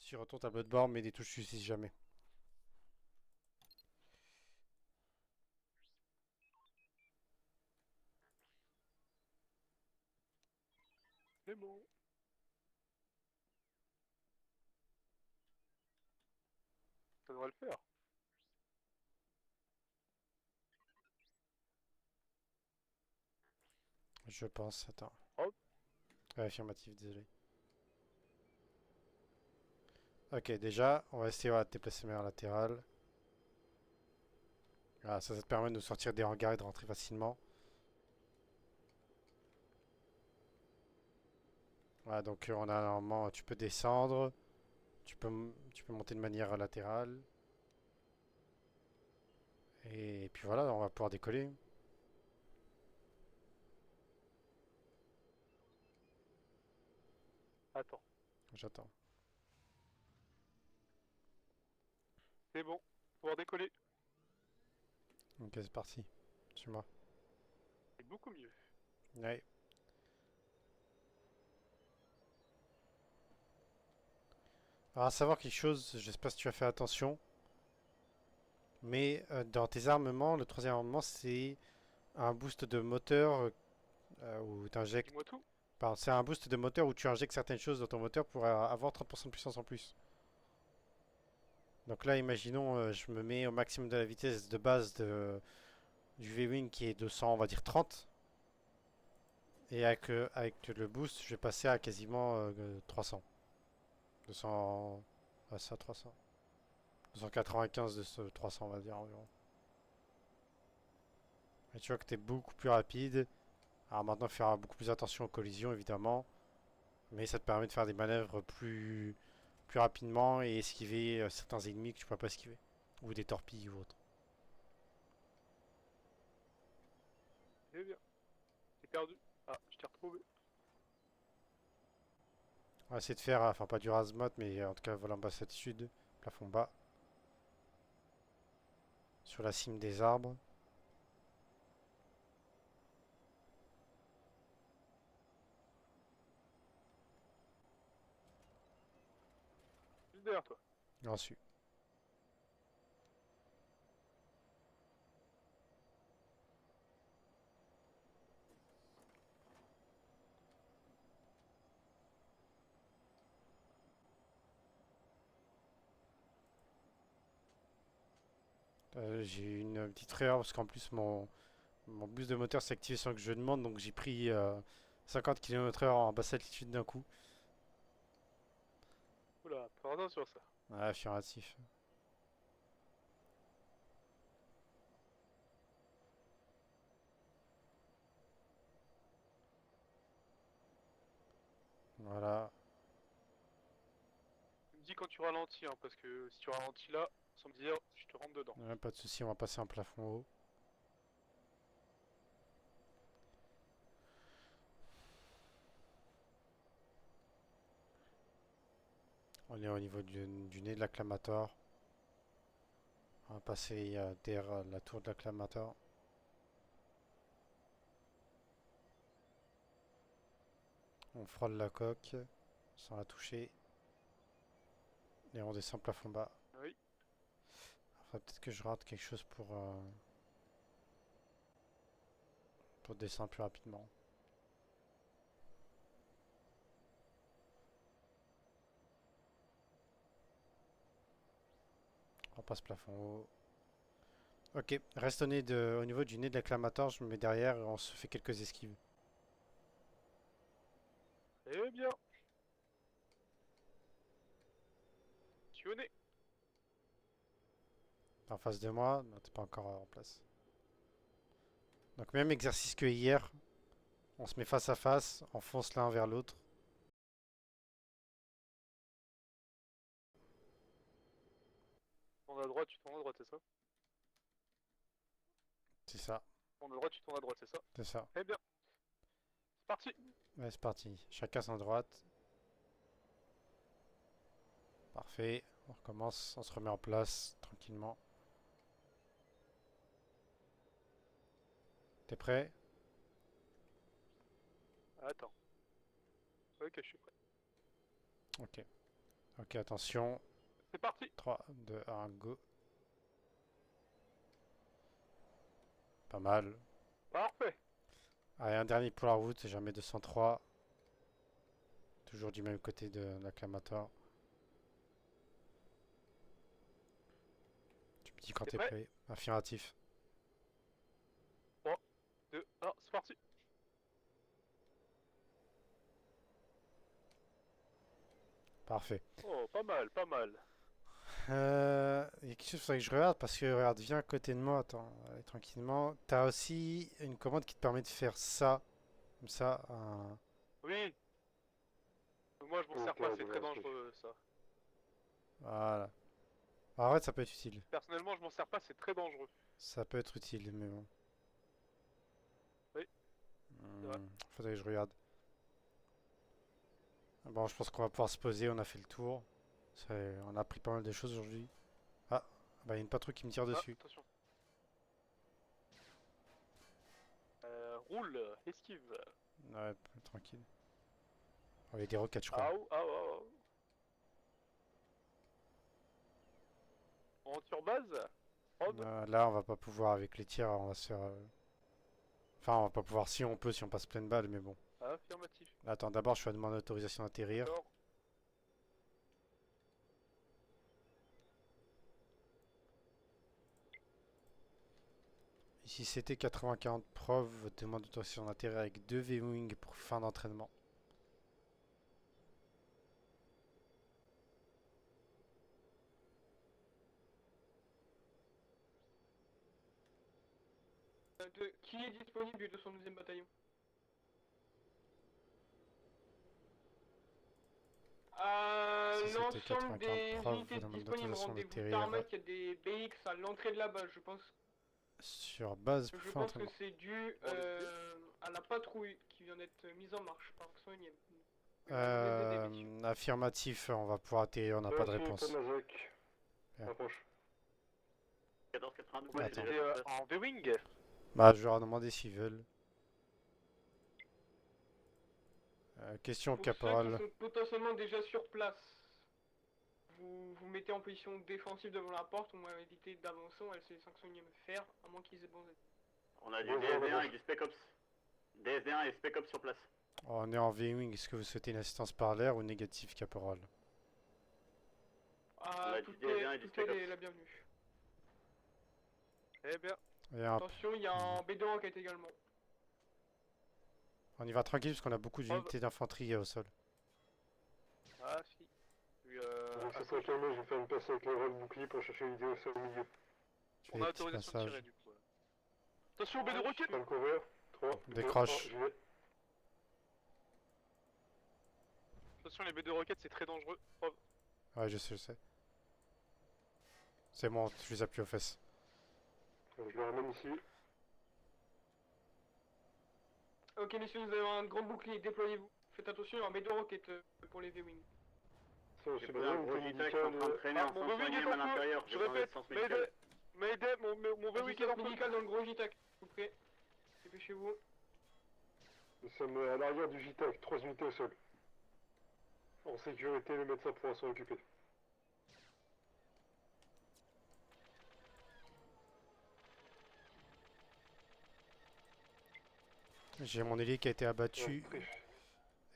Sur ton tableau de bord, mets des touches si jamais. C'est bon. Ça devrait le faire. Je pense, attends. Hop. Affirmatif, désolé. Ok, déjà, on va essayer de déplacer de manière latérale. Voilà, ça te permet de nous sortir des hangars et de rentrer facilement. Voilà, donc on a normalement, tu peux descendre, tu peux monter de manière latérale. Et puis voilà, on va pouvoir décoller. Attends. J'attends. C'est bon. Pouvoir décoller. Ok, c'est parti. Suis-moi. C'est beaucoup mieux. Ouais. Alors, à savoir quelque chose, je sais pas si tu as fait attention, mais dans tes armements, le troisième armement, c'est un boost de moteur où tu injectes. Dis-moi tout. Pardon, c'est un boost de moteur où tu injectes certaines choses dans ton moteur pour avoir 30% de puissance en plus. Donc là, imaginons, je me mets au maximum de la vitesse de base du V-Wing qui est de 100, on va dire 30. Et avec le boost, je vais passer à quasiment 300. 200. Ouais, ça, 300. 295 de ce 300, on va dire environ. Et tu vois que tu es beaucoup plus rapide. Alors maintenant, il faut faire beaucoup plus attention aux collisions, évidemment. Mais ça te permet de faire des manœuvres plus rapidement et esquiver certains ennemis que tu ne peux pas esquiver. Ou des torpilles ou autres. C'est bien. C'est perdu. Ah, je t'ai retrouvé. On va essayer de faire, enfin pas du razmat, mais en tout cas vol ambassade sud, plafond bas, sur la cime des arbres. Juste derrière toi. Ensuite. J'ai eu une petite erreur parce qu'en plus mon boost de moteur s'est activé sans que je demande, donc j'ai pris 50 km/h en basse altitude d'un coup. Oula, faire attention à ça. Ah, furatif. Voilà. Tu me dis quand tu ralentis, hein, parce que si tu ralentis là, sans me dire, je te rentre dedans. Ouais, pas de souci, on va passer en plafond haut. On est au niveau du nez de l'acclamator. On va passer derrière la tour de l'acclamator. On frôle la coque sans la toucher. Et on descend plafond bas. Oui. Enfin, peut-être que je rate quelque chose pour descendre plus rapidement. On passe plafond haut. Ok, reste au niveau du nez de l'acclamator, je me mets derrière et on se fait quelques esquives. Eh bien, tu es au nez. T'es en face de moi, non, t'es pas encore en place. Donc même exercice que hier, on se met face à face, on fonce l'un vers l'autre. Tourne à droite, tu tournes à droite, c'est ça? C'est ça, Tourne à droite, tu tournes à droite, c'est ça? c'est ça. Eh bien, c'est parti. Ouais, c'est parti. Chacun sa droite. Parfait. On recommence, on se remet en place tranquillement. T'es prêt? Attends. Ok, je suis prêt. Ok. Ok, attention. C'est parti. 3, 2, 1, go. Pas mal. Parfait. Allez, un dernier pour la route, jamais 203. Toujours du même côté de l'acclamatoire. Tu me dis quand T'es t'es prêt? prêt. Affirmatif. 3, 2, 1, c'est parti. Parfait. Oh, pas mal, pas mal. Il y a quelque chose qu'il faudrait que je regarde parce que regarde, viens à côté de moi, attends, allez, tranquillement. T'as aussi une commande qui te permet de faire ça, comme ça. Oui. Moi, je m'en sers Ok, pas, je c'est vois très le truc. dangereux, ça. Voilà. Arrête, ça peut être utile. Personnellement, je m'en sers pas, c'est très dangereux. Ça peut être utile, mais bon. Oui, c'est vrai. Faudrait que je regarde. Bon, je pense qu'on va pouvoir se poser, on a fait le tour. On a appris pas mal de choses aujourd'hui. Ah, bah il y a une patrouille qui me tire Ah, dessus. attention. Roule, esquive. Ouais, tranquille. Oh, il y a des roquettes, je crois. Aou, aou, aou, aou. On rentre sur base. Prod. Là, on va pas pouvoir avec les tirs, on va se faire. Enfin, on va pas pouvoir si on peut, si on passe plein de balles, mais bon. Affirmatif. Attends, d'abord, je vais demander l'autorisation d'atterrir. D'accord. Ici, c'était 80-40 preuve, demande d'autorisation d'atterrir avec 2 V-Wing pour fin d'entraînement. Qui est disponible du 212e bataillon? Si c'était L'ensemble 80-40 des preuve, unités demande disponibles, d'autorisation rendez-vous d'atterrir tarmac, il y a des BX à l'entrée de la base, sur base pour je fin pense que d'entraînement. c'est dû à la patrouille qui vient d'être mise en marche par Sonième. Il va nous les aider, messieurs. Affirmatif, on va pouvoir atterrir, on n'a pas de réponse. Bien. Rapproche. 14,92. Ouais, Attends. c'était en V-Wing. Bah, je leur ai demandé s'ils veulent. Question au Pour ceux caporal. qui sont potentiellement déjà sur place, vous vous mettez en position défensive devant la porte, on va éviter d'avancer, on va laisser les 5 Sonième faire, à moins qu'ils aient bon. On a du DSD1 et du Spec Ops. DSD1 et Spec Ops sur place. On est en V-Wing, est-ce que vous souhaitez une assistance par l'air ou négatif caporal? Ah, a tout du DSD1 et du est Spec Ops. la bienvenue. Eh bien, Et un- Attention, il y a un B2 enquête également. On y va tranquille parce qu'on a beaucoup d'unités d'infanterie au sol. ah si. Puis, Donc à c'est pour gauche, calmer, je vais faire une passe avec le rôle bouclier pour chercher l'idée au sol au milieu. Je on fais a des petits autorisation de tirer passages. du coup. Attention, B de roquette. Pas le couvert. 3, Décroche. 2, 1, j'y vais. Attention, les B de roquette c'est très dangereux. Preuve. Ouais, je sais. C'est bon, je les appuie aux fesses. Je le ramène ici. Ok messieurs, nous avons un grand bouclier, déployez-vous. Faites attention, il y a un B2 roquette pour les V-Wing. Ça, J'ai c'est posé pas un une gros unité JTAC, je suis en train de médicale. traîner Ah, un mon sens V-Wing est à en feu. l'intérieur. Je J'ai besoin répète, d'assistance médicale. Mayday, mon V-Wing est en Assistance feu. médicale dans le gros JTAC, s'il vous plaît. Dépêchez-vous. Nous sommes à l'arrière du JTAC, 3 unités au sol. En sécurité, le médecin pourra s'en occuper. J'ai mon ailier qui a été abattu Triche.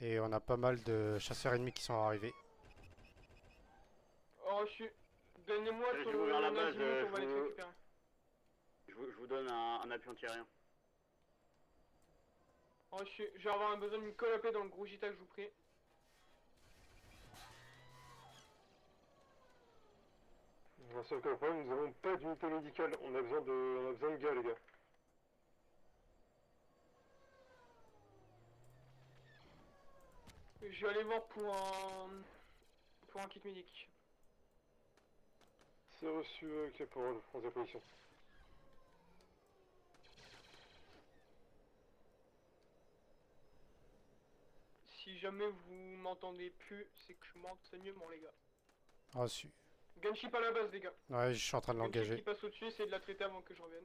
et on a pas mal de chasseurs ennemis qui sont arrivés. Oh, reçu. Donnez-moi Je ton vais ouvrir la base, azimut, on va je les vous- récupérer. Je vous donne un appui antiaérien. Reçu. Je vais avoir besoin d'une colle à paix dans le gros JTAC, je vous prie. Sauf que le problème, nous n'avons pas d'unité médicale. On a besoin de gars, les gars. Je vais aller voir pour un kit médic. C'est reçu, caporal, en position. Si jamais vous m'entendez plus, c'est que je m'enseignement les gars. Reçu. Gunship à la base les gars. Ouais, je suis en train de Gunship qui l'engager. passe au-dessus, essayez de la traiter avant que je revienne.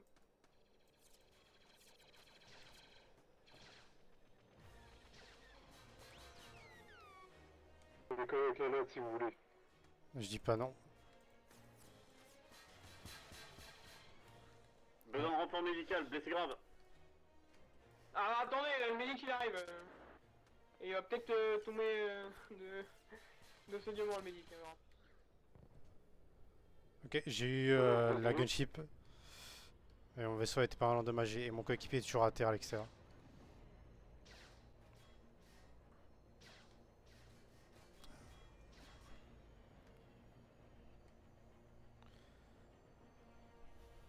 Vous pouvez coller avec la lettre si vous voulez. Je dis pas non. Besoin de renfort médical, blessé grave. Ah, attendez, le médic il arrive. Et il va peut-être tomber de sodium dans le médic. Alors. Ok, j'ai eu la gunship. Et mon vaisseau a été pas mal endommagé. Et mon coéquipier est toujours à terre à l'extérieur.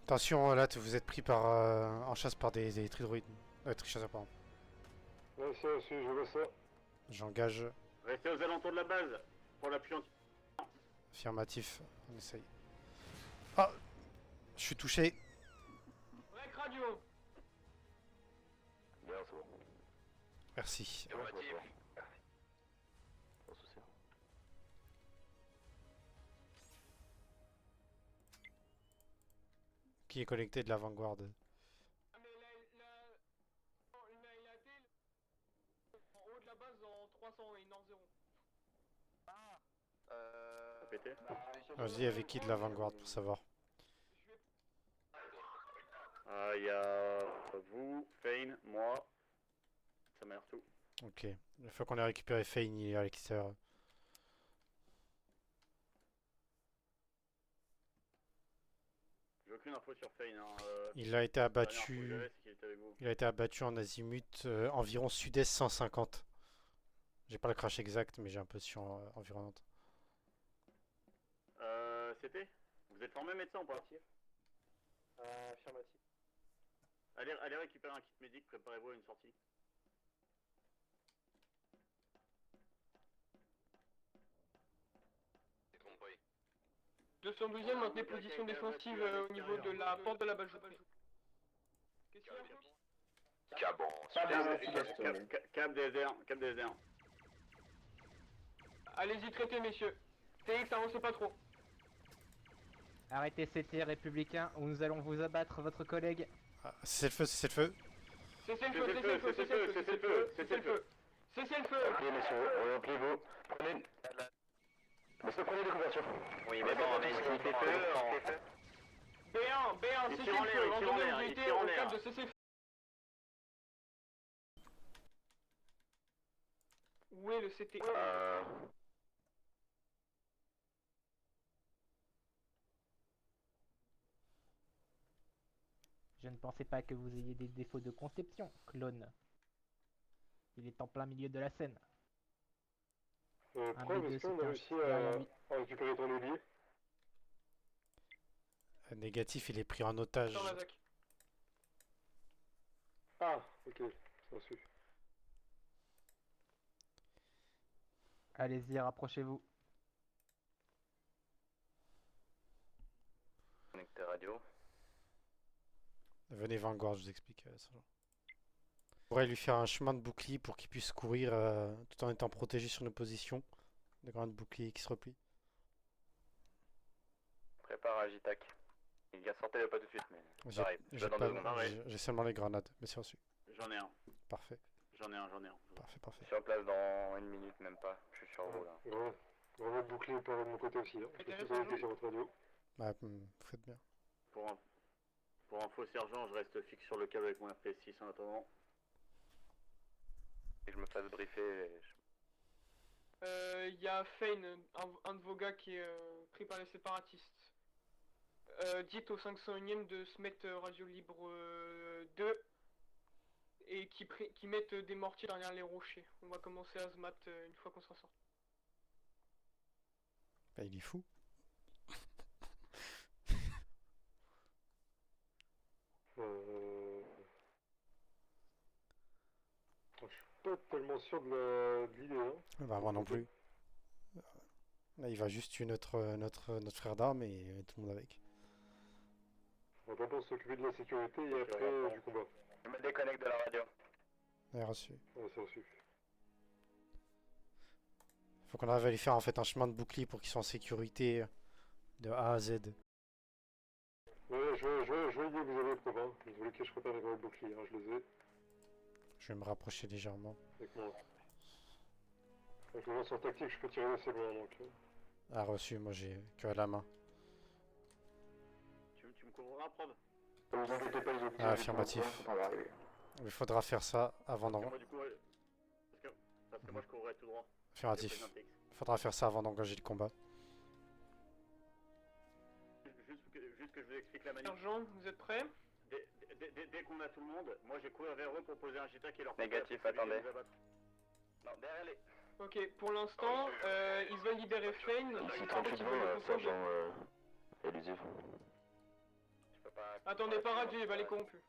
Attention, là, vous êtes pris par, en chasse par des tridroïdes. Trichasseurs, pardon. Ouais, c'est reçu, je vois ça. J'engage. Restez aux alentours de la base pour l'appui anti. Affirmatif. On essaye. Ah! Je suis touché. Rec radio. Bien, c'est bon. Merci. Affirmatif. Pas de soucis. Qui est connecté de la Vanguard? Ah, mais il a été en haut de la base en 300 et nord 0. Pété. Vas-y, avec qui de la Vanguard pour savoir. Il y a vous, Fane, moi. Ça m'a l'air tout. Ok. Une fois qu'on a récupéré Fane, il est à l'extérieur. J'ai aucune info sur Fane. Hein. Il a été la dernière info que abattu. j'avais, c'est qu'il était avec vous. Il a été abattu en azimut environ sud-est 150. J'ai pas le crash exact, mais j'ai un peu sur environnante. C'était Vous êtes formé médecin ou pas? Affirmatif. Allez récupérer un kit médic, préparez-vous à une sortie. J'ai compris. 212e, maintenez position défensive au niveau de la porte de la base. Qu'est-ce qu'il y a? Caban. Cap DSR. Allez-y, traitez, messieurs. TX, avancez pas trop. Arrêtez ces tirs républicains ou nous allons vous abattre votre collègue. Ah, cessez le feu, cessez le feu. Cessez le feu, cessez le feu, cessez le feu, cessez le feu, cessez le feu. Cessez le feu. Repliez, messieurs, repliez-vous. Prenez. Monsieur, prenez des couvertures. Oui, mais bon, mais s'il fait feu, B1, Il cessez tire en le l'air, feu. il tire en Entendez l'air, les il unités tire en au l'air. cadre de cessez le feu. Où est le CT? Je ne pensais pas que vous ayez des défauts de conception, clone. Il est en plein milieu de la scène. Preuve, B2, est-ce qu'on a c'était un réussi derrière lui. à récupérer ton ailier? Négatif, il est pris en otage. Dans la ZAC. Ah, ok, c'est reçu. Allez-y, rapprochez-vous. Connecté radio. Venez Vanguard, je vous explique, sergent. On pourrait lui faire un chemin de bouclier pour qu'il puisse courir tout en étant protégé sur nos positions. Des grands boucliers qui se replient. Prépare à JTAC. Il vient sortir pas tout de suite, mais J'ai arrive. Je j'ai vais dans pas- 2 secondes. j'ai seulement les grenades, mais c'est reçu. J'en ai un. Parfait, J'en ai un. parfait. Sur place dans 1 minute, même pas. Je suis sur vous là. Grenade bouclier par de mon côté aussi. Hein. Je suis connecté sur votre radio. Bah, vous faites bien. Pour info sergent, je reste fixe sur le câble avec mon RP6 en attendant. Et je me fasse briefer. Il y a Fane, un de vos gars qui est pris par les séparatistes. Dites au 501ème de se mettre radio libre 2 et qui mettent des mortiers derrière les rochers. On va commencer à se mat une fois qu'on s'en sort. Bah, il est fou. Je suis pas tellement sûr de l'idée. Hein. Bah, moi non plus. Là, il va juste tuer notre frère d'armes et tout le monde avec. On va d'abord s'occuper de la sécurité et après du combat. Je me déconnecte de la radio. Ouais, reçu. Ouais, c'est reçu. Faut qu'on arrive à lui faire en fait un chemin de bouclier pour qu'ils soient en sécurité de A à Z. Ouais, je vois l'idée que vous avez, province. Vous voulez que je prépare les grenades boucliers, hein, je les ai Je vais me rapprocher légèrement. avec moi. Avec le lanceur tactique, je peux tirer assez loin donc. Ah, reçu, moi j'ai que à la main. Tu me couvriras, prod? Ne vous inquiétez pas, les officiers. Ah, affirmatif. On va arriver. Il faudra faire ça avant Parce que d'en... moi, du coup, parce que moi, je courrais tout droit. Affirmatif. J'ai pris un TX. Faudra faire ça avant d'engager le combat. Juste que je vous explique la manip. Sergent, vous êtes prêts? Dès qu'on a tout le monde, moi j'ai couru vers eux pour poser un JTAC et leur Négatif, proposer attendez. de les abattre. Non, derrière les. Ok, pour l'instant, ils veulent libérer Fane. Ici Par contre, ils veulent le contrôle de- sergent élusif. Je peux pas. Attendez, pas radio, il va les corrompus.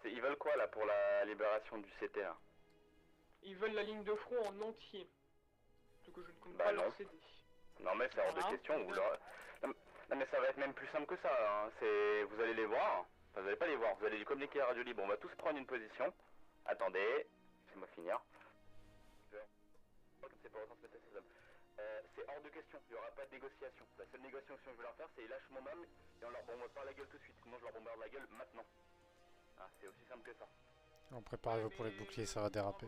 Ils veulent quoi là pour la libération du CT là? Ils veulent la ligne de front en entier. Ce que je ne compte Bah pas non. leur céder. Non mais c'est hors de Voilà. question, vous leur... Non mais ça va être même plus simple que ça, hein. C'est... Vous allez les voir, enfin vous allez pas les voir, vous allez les communiquer à Radio Libre, on va tous prendre une position. Attendez, laissez-moi finir. C'est pour retransmettre à ces hommes. C'est hors de question, il n'y aura pas de négociation. La seule négociation que je vais leur faire c'est ils lâchent mon homme et on leur bombarde pas la gueule tout de suite, sinon je leur bombarde la gueule maintenant. Ah, c'est aussi simple que ça. On préparez-vous pour les boucliers, ça va déraper.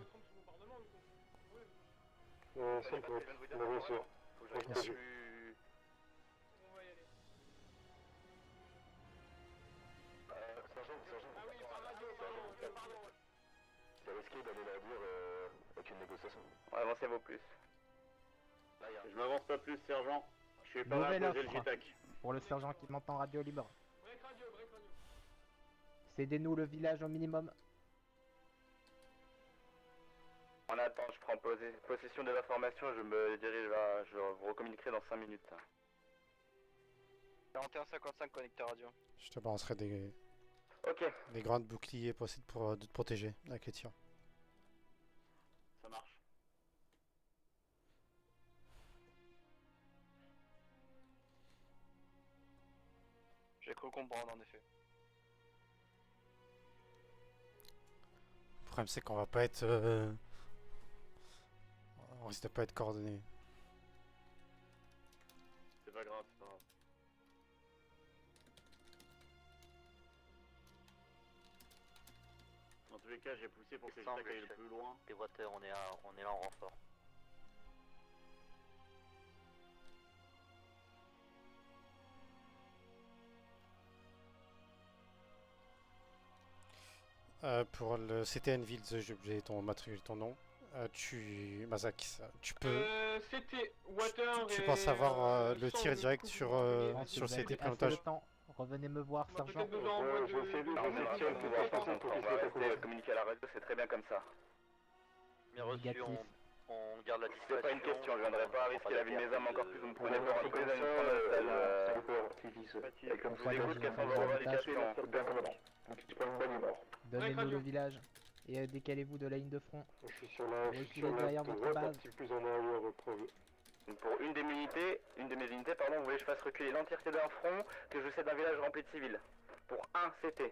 C'est pour on va bien sûr. Faut que j'aille Bien faire sûr. plus... On va y aller. Sergent, Ah oui, par radio, pardon. c'est risqué d'aller la dire avec une négociation. Avancez-vous plus. Je m'avance pas plus, sergent. Je suis pas là Nouvelle à poser le offre. JTAC. Pour le sergent qui m'entend Radio Libre. Break radio, break radio. Cédez-nous le village au minimum. On attend, je prends possession des informations, je me dirige vers... Je vous recommuniquerai dans 5 minutes. 41-55 connecteur radio. Je te balancerai Ok, des grandes boucliers possibles pour de te protéger avec les tirs. Ça marche. J'ai cru comprendre en effet. Le problème c'est qu'on va pas être... On risque de pas être coordonnés. C'est pas grave, c'est pas grave. Dans tous les cas, j'ai poussé pour que le JTAC aille le plus loin. Les Water, on est là en renfort. Pour le CTN Fields, j'ai oublié ton matricule, ton nom. Mazak, tu peux... C'était Water tu et, penses avoir le Sang, tir du direct coup, sur, vous m'avez Bon, dit. si sur vous CT avez assez pilotage. de temps, revenez me voir, On a sergent. peut-être besoin en voie de... je sais, alors vous tiens, allez tu pouvoir vas passer pour qu'ils on va soient rester couvert. communiquer à la radio, c'est très bien comme ça. Bien reçu, Négatif. on garde la discrétion. C'est pas une question, je viendrai pas risquer la vie de mes hommes encore plus, vous me prenez pour un Comme président, ça, et comme je vous Ouais, écoute, je quelles sont vais vos vous revendications? bien commandant. Donc tu prends une balle, il est mort. Donnez-nous radio. le village. Et décalez-vous de la ligne de front. Je suis sur la Reculez derrière votre base. un petit peu en arrière, preuve. Pour une de mes unités, pardon, vous voulez que je fasse reculer l'entièreté d'un front, que je cède un village rempli de civils. Pour un CT,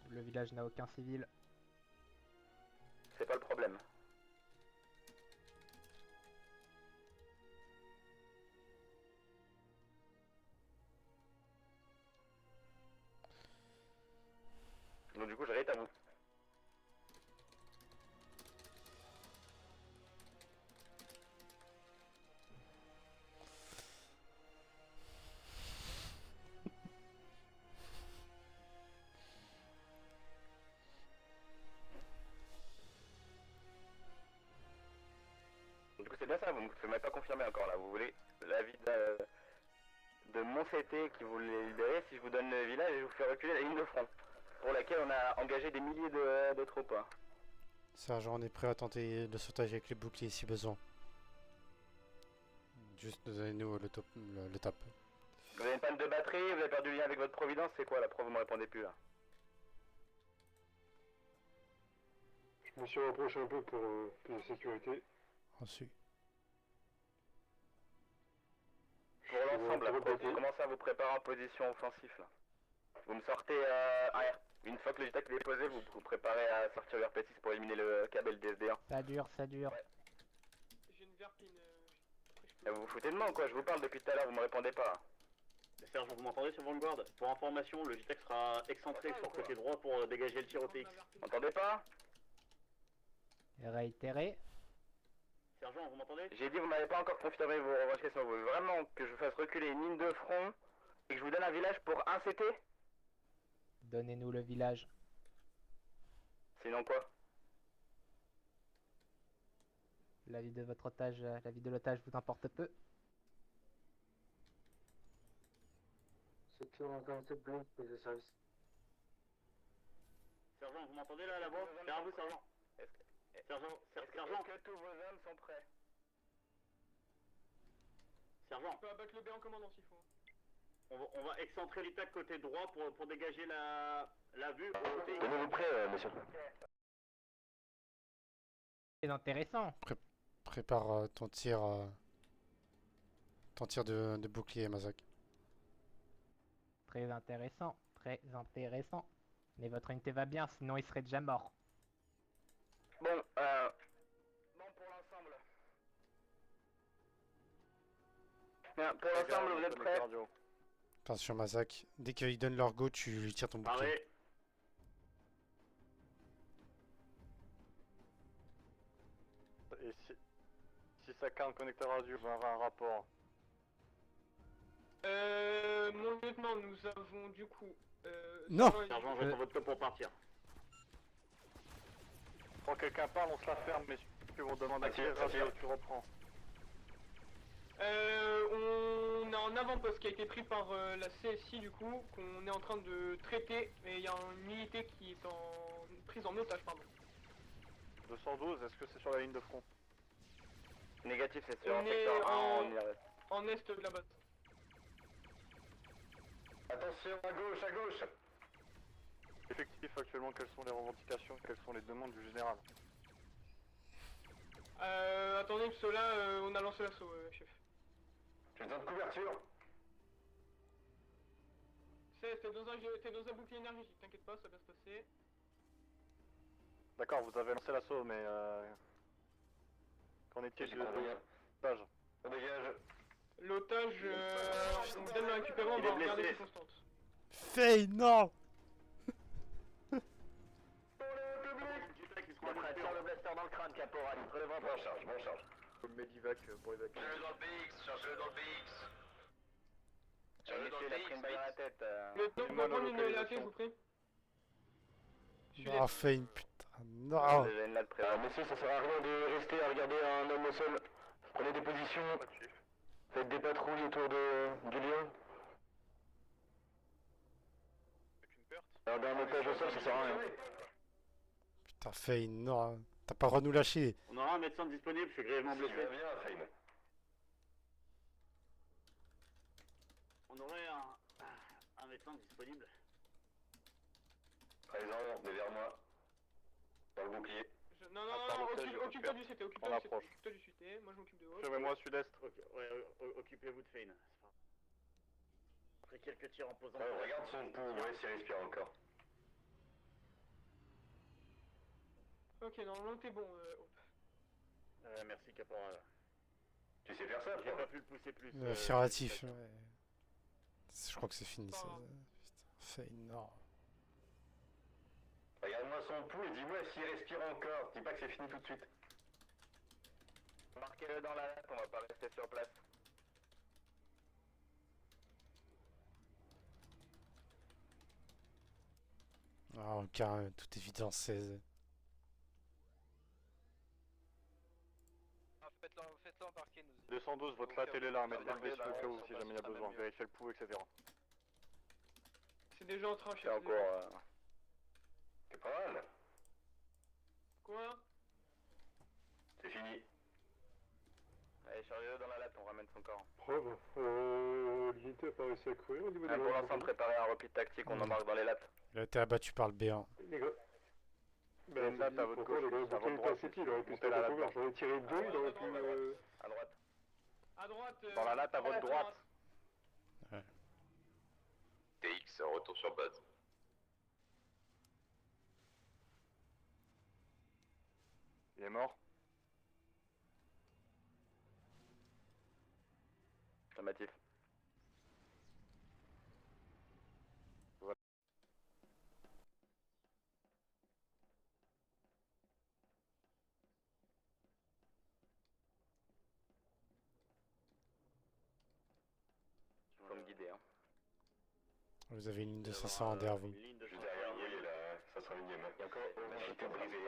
Le village n'a aucun civil. c'est pas le problème. Donc du coup, j'arrête à vous. Du coup, c'est bien ça, vous ne m'avez pas confirmé encore là. Vous voulez l'avis de mon CT qui vous les libérer si je vous donne le village et je vous fais reculer la ligne de front pour laquelle on a engagé des milliers de troupes. Hein. Sergent, on est prêt à tenter le sauvetage avec les boucliers si besoin. Juste donnez-nous le top. Vous avez une panne de batterie, vous avez perdu le lien avec votre providence, c'est quoi la preuve, vous me répondez plus là? Je me suis rapproché un peu pour plus de sécurité. Ensuite. Pour l'ensemble, pour là, répéter. vous commencez à vous préparer en position offensive là. Vous me sortez arrière. Une fois que le JTAC est déposé, vous vous préparez à sortir le RP6 pour éliminer le câble DSD1. Ça dure, ça dure. J'ai une verpine. Après, je peux- Vous vous foutez de moi ou quoi? Je vous parle depuis tout à l'heure, vous me répondez pas. Sergent, vous m'entendez sur Vanguard? Pour information, le JTAC sera excentré sur le côté droit pour dégager le tir au TX. Entendez pas? Réitéré. Sergent, vous m'entendez? J'ai dit, vous m'avez pas encore confirmé vos revendications. Vous voulez vraiment que je fasse reculer une ligne de front et que je vous donne un village pour un CT? Donnez-nous le village. Sinon quoi? La vie de votre otage, la vie de l'otage vous importe peu. C'est toujours encore cette blonde, prise de service. Sergent, vous m'entendez là, là-bas? Derrière vous, sergent. Sergent, sergent, Est-ce que tous vos hommes sont prêts? sergent. On peut abattre le B en commandant s'il faut. On va excentrer l'ITAC côté droit pour dégager la vue au TX. Tenez-vous prêts, monsieur. C'est intéressant. Prépare ton tir de bouclier, Mazak. Très intéressant. Très intéressant. Mais votre unité va bien, sinon il serait déjà mort. Bon, bon pour l'ensemble. Bien, pour l'ensemble, vous êtes prêts? Attention, Mazak. Dès qu'ils donnent leur go, tu lui tires ton bouclier. Paré. Et si ça un connecteur radio, on aura un rapport. Mon lieutenant, nous avons du coup... Non. Sergent, j'attends votre code pour partir. Quand quelqu'un parle, on se la ferme, mais si on demande à qui radio, tu reprends. On est en avant-poste qui a été pris par la CSI du coup, qu'on est en train de traiter, et il y a une unité qui est prise en otage, pardon. 212, est-ce que c'est sur la ligne de front? Négatif, c'est sur On un est secteur 1, en- on y reste. En est de la base. Attention, à gauche, à gauche. Effectif actuellement, quelles sont les revendications, quelles sont les demandes du général? Attendez, parce que là, on a lancé l'assaut, chef. J'ai besoin de couverture. T'es dans un bouclier énergétique, t'inquiète pas, ça va se passer. D'accord, vous avez lancé l'assaut, mais qu'en est-il de l'otage? On dégage. L'otage, on vous donne le récupérer, on Il va est regarder blessé. ses constantes. Faye, non! L'ITAC, ils seront On prête, à tire le blaster dans le crâne, caporal. Relevant Bon charge, bon charge. Faut le medivac pour évacuer. Monsieur, il a pris une balle dans la tête. Lieutenant, vous pouvez prendre une LAT, je vous prie. Ah, Faye, putain, non! Déjà une latte présente. Messieurs, ça sert à rien de rester à regarder un homme au sol. Prenez des positions. Faites des patrouilles autour du lieu. Regardez un otage au sol, ça sert à rien. Putain, Faye, non! T'as pas le droit de nous lâcher! On aura un médecin disponible, je suis grièvement blessé. bien, Fame. On aurait un médecin disponible. Présent, venez vers moi. Dans le bouclier. Non, par l'otage, occupe-toi du CT, On occupe-toi du CT, approche. occupe-toi du CT, moi je m'occupe de l'autre. Suivez-moi sud-est. Ok, ouais, occupez-vous de Fane. Après quelques tirs en posant. Regarde son pouls, ouais, s'il respire encore. Ok, normalement t'es bon, Hope. Merci, caporal. Tu sais faire ça, J'ai pas pu le pousser plus. Affirmatif, ouais. Je crois que c'est fini, ça. Pas grave. Putain, Faye, non. Regarde-moi son pouls et dis-moi s'il respire encore. Dis pas que c'est fini tout de suite. Marquez-le dans la latte, on va pas rester sur place. Ah, aucun, toute évidence, c'est... Faites-le embarquer, nous. 212, votre latte, elle est là, mettez le blessé au cas où, si jamais il y a besoin. Vérifiez le pouls, etc. C'est déjà en train, C'est chef. encore... Caporal, Quoi? c'est fini. Allez, chargez-le dans la latte, on ramène son corps. Preuve, l'unité a pas réussi à courir au niveau Pour l'ensemble, préparez un repli tactique, on embarque dans les lattes. Il a été abattu par le B1. Les gars. Ben, une latte à votre gauche, le à votre bouclier droite, pas city, il aurait pu se montez la latte. recouvrir. J'en ai tiré deux, il aurait pu... À droite. À droite. Dans la latte à votre droite. TX, retour sur base. Il est mort. Affirmatif. Vous avez une ligne de Vous allez 500 avoir, derrière vous. Une ligne de Juste derrière, vous 500 voyez la 501 e Il y a encore au moins unité un privée.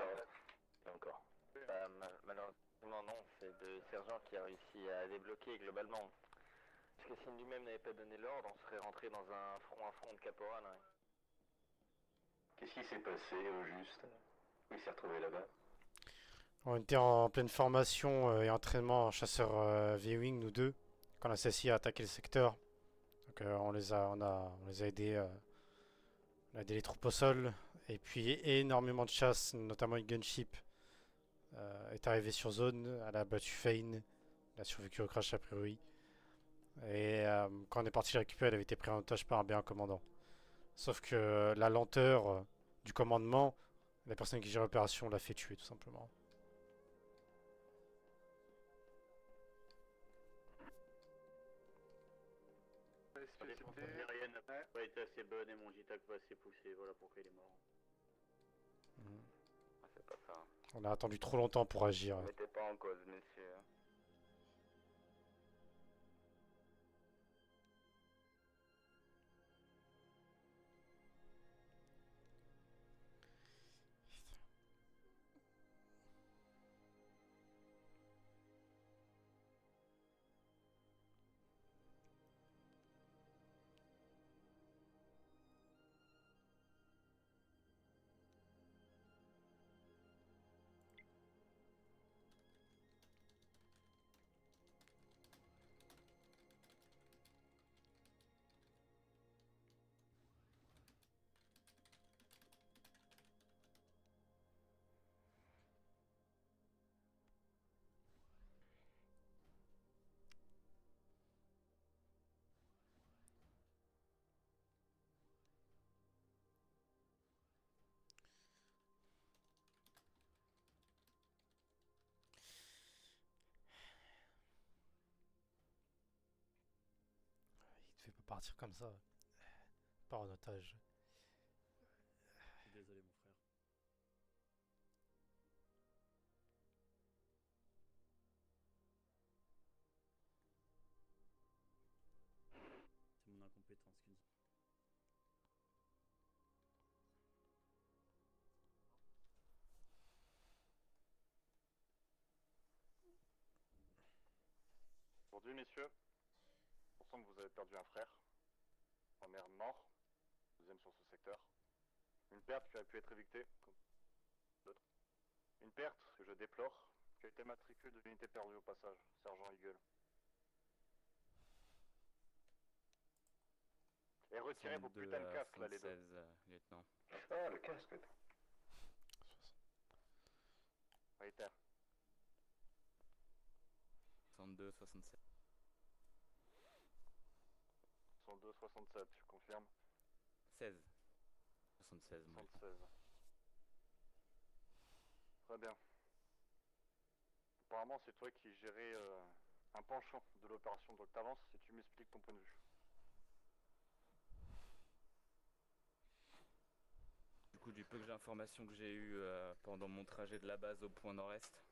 Et encore. Malheureusement, non, c'est le sergent qui a réussi à débloquer globalement. Parce que si lui-même n'avait pas donné l'ordre, on serait rentré dans un front à front de caporal. Hein. Qu'est-ce qui s'est passé au juste? Où il s'est retrouvé là-bas? On était en pleine formation et entraînement en chasseur V-Wing, nous deux, quand la CSI a attaqué le secteur. Donc on les a aidés, on a aidé les troupes au sol. Et puis énormément de chasse, notamment une gunship, est arrivée sur zone. Elle a battu Fane, elle a survécu au crash a priori. Et quand on est parti la récupérer, elle avait été prise en otage par un B1 commandant. Sauf que la lenteur du commandement, la personne qui gère l'opération l'a fait tuer tout simplement. L'aérienne n'a pas été assez bonne et mon JTAC pas assez poussé, voilà pourquoi il est mort. Mhm. Ah, c'est pas ça. Hein. On a attendu trop longtemps pour agir. Ne mettez pas en cause, monsieur. Il devait pas partir comme ça. Pas en otage. Je suis désolé mon frère. C'est mon incompétence qui nous... Aujourd'hui, messieurs, on sent que vous avez perdu un frère. Premier mort, deuxième sur ce secteur. Une perte qui a pu être évitée, comme d'autres. Une perte que je déplore, qui a été matricule de l'unité perdue au passage, Sergent Eagle. Et retirez vos putains de casques là, les deux. lieutenant. Ah, le casque. Militaire. 62, 67. 62, 67, tu confirmes 16. 76, moi. 76. Très bien. Apparemment, c'est toi qui gérais un penchant de l'opération, donc t'avances et tu m'expliques ton point de vue. Du coup, du peu que d'informations que j'ai eues pendant mon trajet de la base au point nord-est,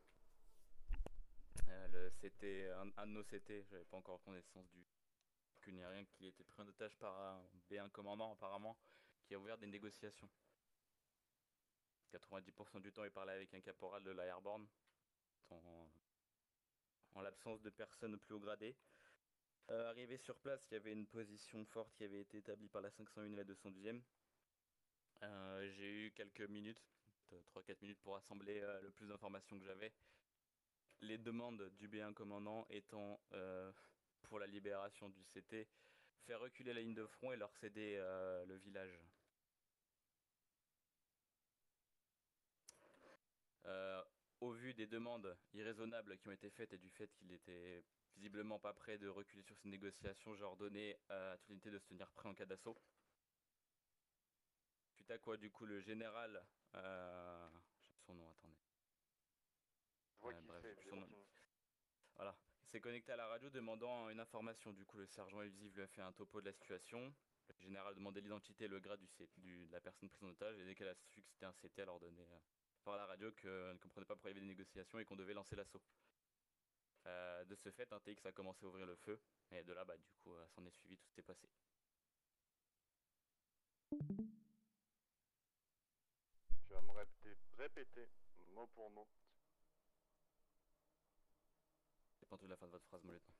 c'était un de nos CT, j'avais pas encore connaissance du ni rien, qui était pris en otage par un B1 commandant apparemment, qui a ouvert des négociations. 90% du temps, il parlait avec un caporal de l'Airborne, en l'absence de personnes plus haut gradées. Arrivé sur place, il y avait une position forte qui avait été établie par la 501 et la 212e. J'ai eu quelques minutes, 3-4 minutes pour assembler le plus d'informations que j'avais. Les demandes du B1 commandant étant pour la libération du CT, faire reculer la ligne de front et leur céder le village. Au vu des demandes irraisonnables qui ont été faites et du fait qu'il était visiblement pas prêt de reculer sur ces négociations, j'ai ordonné à toute l'unité de se tenir prêt en cas d'assaut. Suite à quoi, du coup, le général, son nom, attendez. Je vois qui Bref, c'est, son nom. Voilà, il s'est connecté à la radio demandant une information. Du coup, le sergent Evziv lui a fait un topo de la situation. Le général demandait l'identité et le grade de la personne prise en otage. Et dès qu'elle a su que c'était un CT, elle a ordonné par la radio qu'elle ne comprenait pas pourquoi il y avait des négociations et qu'on devait lancer l'assaut. De ce fait, un TX a commencé à ouvrir le feu. Et de là, du coup, s'en est suivi, tout s'est passé. Tu vas me répéter mot pour mot. J'ai pas entendu la fin de votre phrase, mon lieutenant.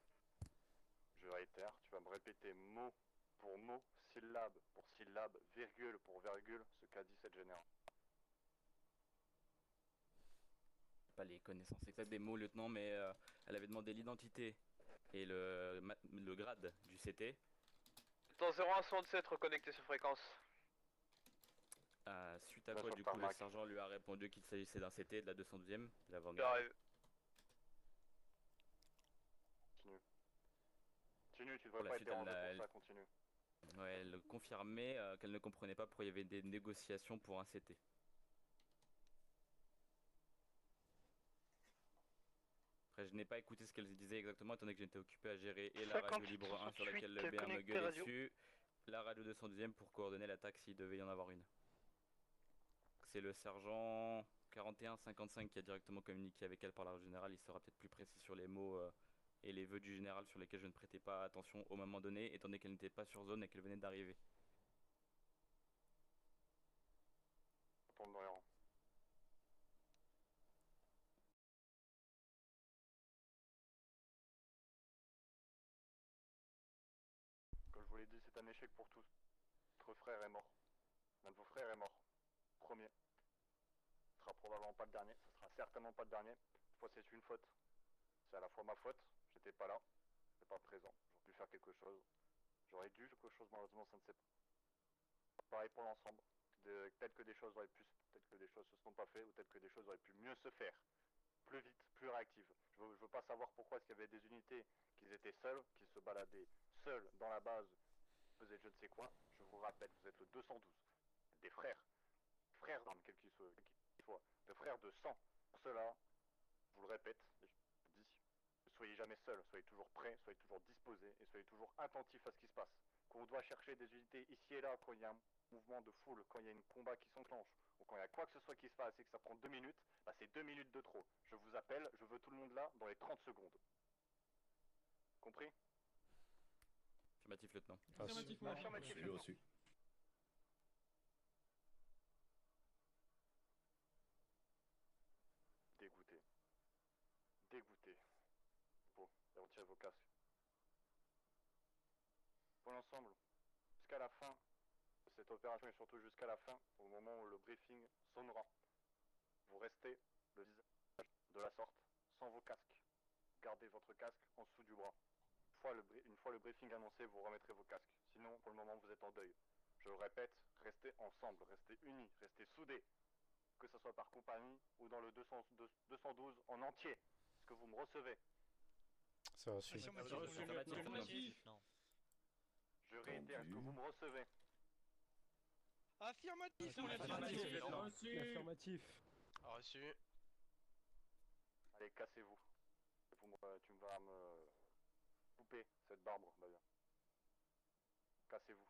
Je réitère, tu vas me répéter mot pour mot, syllabe pour syllabe, virgule pour virgule, ce qu'a dit cette générale. Pas les connaissances exactes des mots, lieutenant, mais elle avait demandé l'identité et le grade du CT. Dans 0167, reconnecté sur fréquence. Suite à Bien quoi, sûr, du coup, le tarmac. sergent lui a répondu qu'il s'agissait d'un CT de la 212e, de la Vanguard. J'arrive. Continue. Continue, tu Pour devrais la pas être suite, elle dérangé n'a- pour ça, continue. Ouais, elle confirmait qu'elle ne comprenait pas pourquoi il y avait des négociations pour un CT. Après, je n'ai pas écouté ce qu'elle disait exactement, étant donné que j'étais occupé à gérer et la radio libre 1 sur laquelle le BR me connecté gueulait radio. dessus, la radio 212e pour coordonner l'attaque s'il devait y en avoir une. C'est le sergent 4155 qui a directement communiqué avec elle par la rue générale. Il sera peut-être plus précis sur les mots et les vœux du général sur lesquels je ne prêtais pas attention au moment donné, étant donné qu'elle n'était pas sur zone et qu'elle venait d'arriver. Retourne dans les rangs. Comme je vous l'ai dit, c'est un échec pour tous. Votre frère est mort. L'un de vos frères est mort. Premier. Ce sera probablement pas le dernier. Ce sera certainement pas le dernier. Cette fois, c'est une faute. C'est à la fois ma faute. J'étais pas là. J'étais pas présent. J'aurais dû faire quelque chose. J'aurais dû faire quelque chose, malheureusement, ça ne s'est pas. Pareil pour l'ensemble. Peut-être que des choses auraient pu, peut-être que des choses se sont pas faites, ou peut-être que des choses auraient pu mieux se faire. Plus vite, plus réactive. Je veux pas savoir pourquoi est-ce qu'il y avait des unités qui étaient seules, qui se baladaient seules dans la base, faisaient je ne sais quoi. Je vous rappelle, vous êtes le 212. Des frères. Frères d'armes, quel qu'il soit. De frères de sang. Pour cela, je vous le répète, et je vous le dis, ne soyez jamais seuls, soyez toujours prêts, soyez toujours disposés, et soyez toujours attentifs à ce qui se passe. Quand on doit chercher des unités ici et là, quand il y a un mouvement de foule, quand il y a un combat qui s'enclenche, ou quand il y a quoi que ce soit qui se passe et que ça prend 2 minutes, bah c'est 2 minutes de trop. Je vous appelle, je veux tout le monde là dans les 30 secondes. Compris? Affirmatif, lieutenant. Reçu. Affirmatif. Reçu, reçu. Dégoûté. Dégoûté. Bon, et retirez vos casques. Pour l'ensemble, jusqu'à la fin de cette opération et surtout jusqu'à la fin, au moment où le briefing sonnera, vous restez le visage de la sorte, sans vos casques. Gardez votre casque en dessous du bras. Une fois le briefing annoncé, vous remettrez vos casques. Sinon, pour le moment, vous êtes en deuil. Je le répète, restez ensemble, restez unis, restez soudés. Que ce soit par compagnie ou dans le 212 en entier. Est-ce que vous me recevez? C'est reçu. Affirmatif. Je réitère, est-ce que vous me recevez? Affirmatif, Affirmatif. Reçu. Allez, cassez-vous. Tu vas me couper cette barbe, bah bien. Cassez-vous.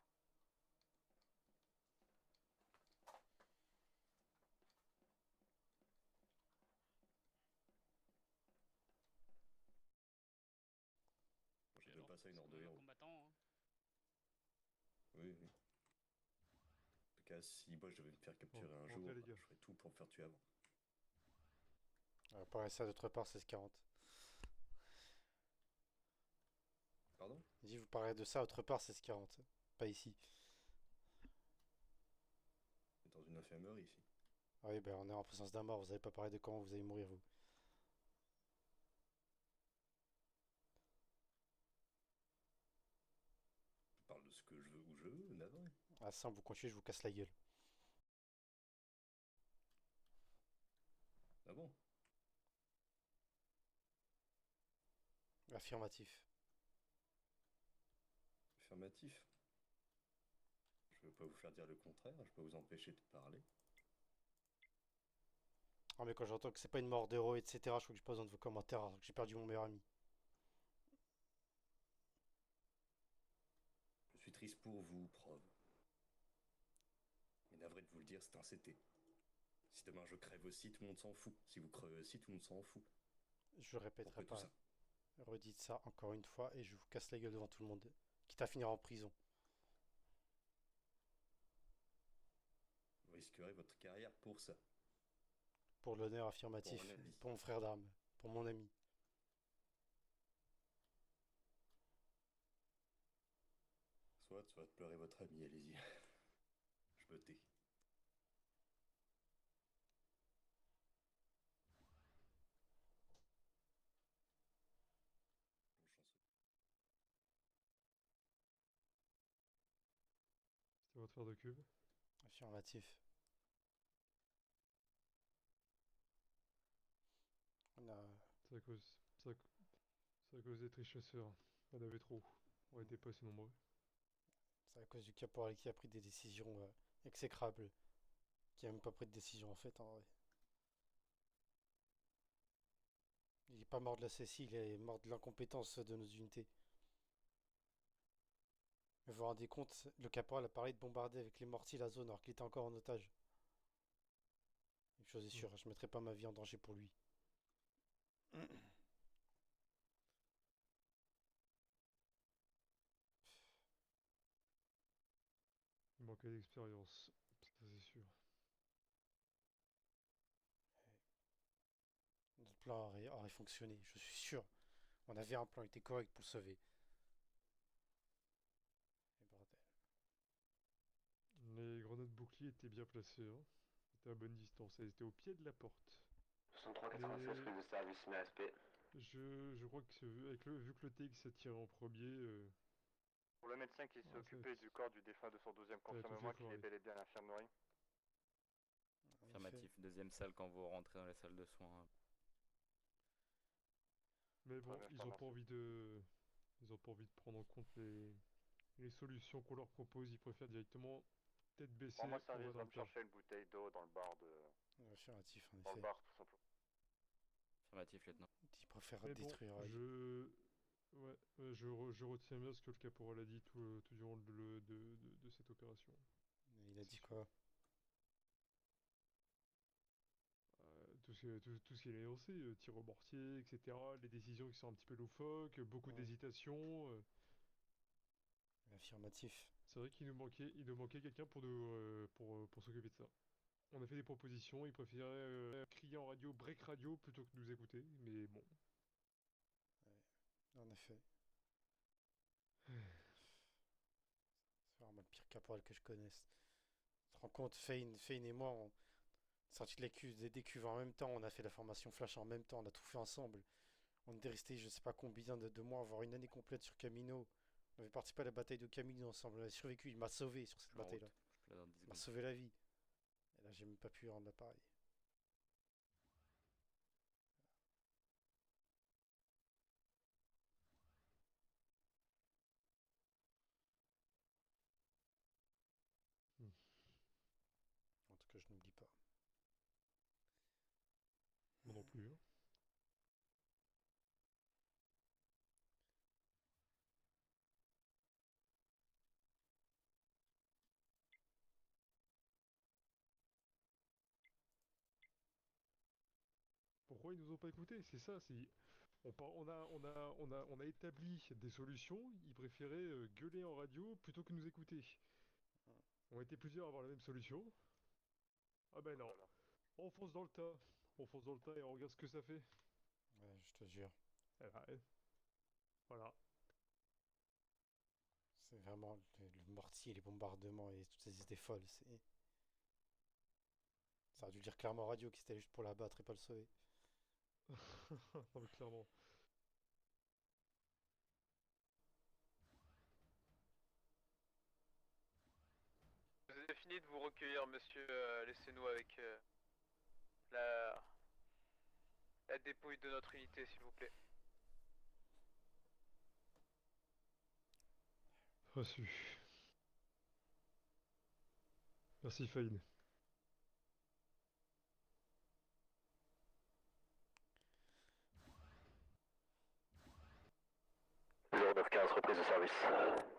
Je vais passer une heure de héros. Oui, oui. En tout cas, si moi je devais me faire capturer un jour, je ferais tout pour me faire tuer avant. Pareil, ça d'autre part, c'est 40. Pardon? Il dit, vous parlez de ça autre part, c'est 40. Pas ici. C'est dans une infirmerie ici. Ah oui, ben on est en présence d'un mort, vous avez pas parlé de comment vous allez mourir, vous. Je parle de ce que je veux où je veux, navré. Ah, ça, vous continuez, je vous casse la gueule. Ah bon? Affirmatif. Affirmatif. Je veux pas vous faire dire le contraire, je peux vous empêcher de parler. Ah, mais quand j'entends que c'est pas une mort d'héros, etc., je crois que j'ai pas besoin de vos commentaires, alors que j'ai perdu mon meilleur ami. Je suis triste pour vous, preuve. Mais navré de vous le dire, c'est un CT. Si demain je crève aussi, tout le monde s'en fout. Si vous crevez aussi, tout le monde s'en fout. Je répéterai Pourquoi tout pas. ça? Redites ça encore une fois et je vous casse la gueule devant tout le monde. Quitte à finir en prison. risquerez votre carrière pour ça. Pour l'honneur affirmatif. Pour un ami. Pour mon frère d'armes. Pour mon ami. Soit tu vas te pleurer votre ami, allez-y. Je me tais. C'était votre frère de cube. Affirmatif. On a... C'est à cause... C'est à cause des trichesseurs. Il y en avait trop. On était pas assez nombreux. C'est à cause du caporal qui a pris des décisions exécrables. Qui a même pas pris de décision en fait en vrai. Il est pas mort de la cécile, il est mort de l'incompétence de nos unités. Mais vous vous rendez compte, le caporal a parlé de bombarder avec les mortiers la zone alors qu'il était encore en otage. Une chose est sûre, je mettrai pas ma vie en danger pour lui. Il manquait d'expérience. Ça c'est sûr. Notre plan aurait fonctionné, je suis sûr. On avait un plan, il était correct pour le sauver. Et bordel. Les grenades boucliers étaient bien placées. Hein. C'était à bonne distance. Elles étaient au pied de la porte. 63-96, prise de service, mais aspect. Je crois que vu que le TX a tiré en premier, Pour le médecin qui s'est occupé du corps du défunt de son 12e, confirme-moi qu'il est bel et bien à l'infirmerie. Affirmatif, deuxième salle quand vous rentrez dans la salle de soins. mais bon, ils ont pas envie de prendre en compte les solutions qu'on leur propose. Ils préfèrent directement tête baissée. Rends-moi on va service, dans va le me tas. chercher une bouteille d'eau dans le bar de... Affirmatif en Dans le effet. bar, tout simplement. Affirmatif, lieutenant. Il préfère Mais détruire. bon, je retiens bien ce que le caporal a dit tout durant de cette opération. Il a dit quoi? Tout ce qu'il a énoncé, tir au mortier, etc. Les décisions qui sont un petit peu loufoques, beaucoup d'hésitation. Affirmatif. C'est vrai qu'il nous manquait quelqu'un pour s'occuper de ça. On a fait des propositions, il préférait crier en radio, break radio, plutôt que de nous écouter, mais bon. En effet. C'est vraiment le pire caporal que je connaisse. Tu te rends compte, Fane et moi, on sorti de des cuves en même temps, on a fait la formation flash en même temps, on a tout fait ensemble. On était resté je sais pas combien de mois, voire une année complète sur Camino. On avait participé à la bataille de Camino ensemble, on a survécu, il m'a sauvé sur cette bataille-là. Il m'a sauvé la vie. Et là, j'ai même pas pu rendre l'appareil. En tout cas, je n'oublie pas. Moi non plus. Hein. Pourquoi ils nous ont pas écoutés? C'est ça, on a établi des solutions, ils préféraient gueuler en radio plutôt que nous écouter. On était plusieurs à avoir la même solution. Ah ben non, on fonce dans le tas. On fonce dans le tas et on regarde ce que ça fait. Ouais, je te jure. Eh ben, voilà. C'est vraiment le mortier, les bombardements et toutes ces idées folles. Ça aurait dû le dire clairement en radio qui c'était juste pour l'abattre et pas le sauver. Non mais clairement. Vous avez fini de vous recueillir, monsieur. Laissez-nous avec la dépouille de notre unité, s'il vous plaît. Reçu. Merci Fine. 0915, reprise de service.